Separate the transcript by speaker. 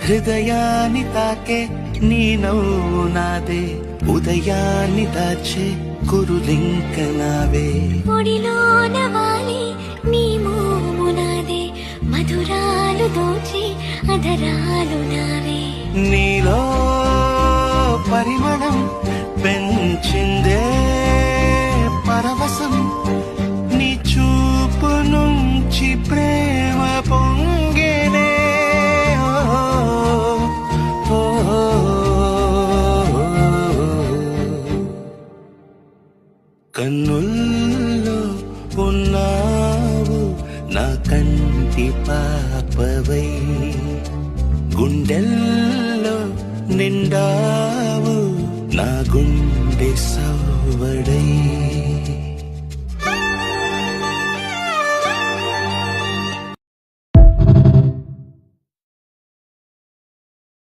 Speaker 1: హృదయాన్ని తాకే నీ నవ్వు నాదే, ఉదయాన్ని దాచే కురులింక నావే.
Speaker 2: ఒడిలోన వాలి నీ మోము నాదే, మధురాలు దోచి అధరాలు నావే.
Speaker 1: నీలో పరిమళం పెంచిందే పరవశం, నీ చూపు నుంచి ప్రేమ పొంగేనే. కన్నుల్లో ఉన్నావు నా కంటి పాపవై, గుండెల్లో నిండావు నా గుండె సవ్వడై.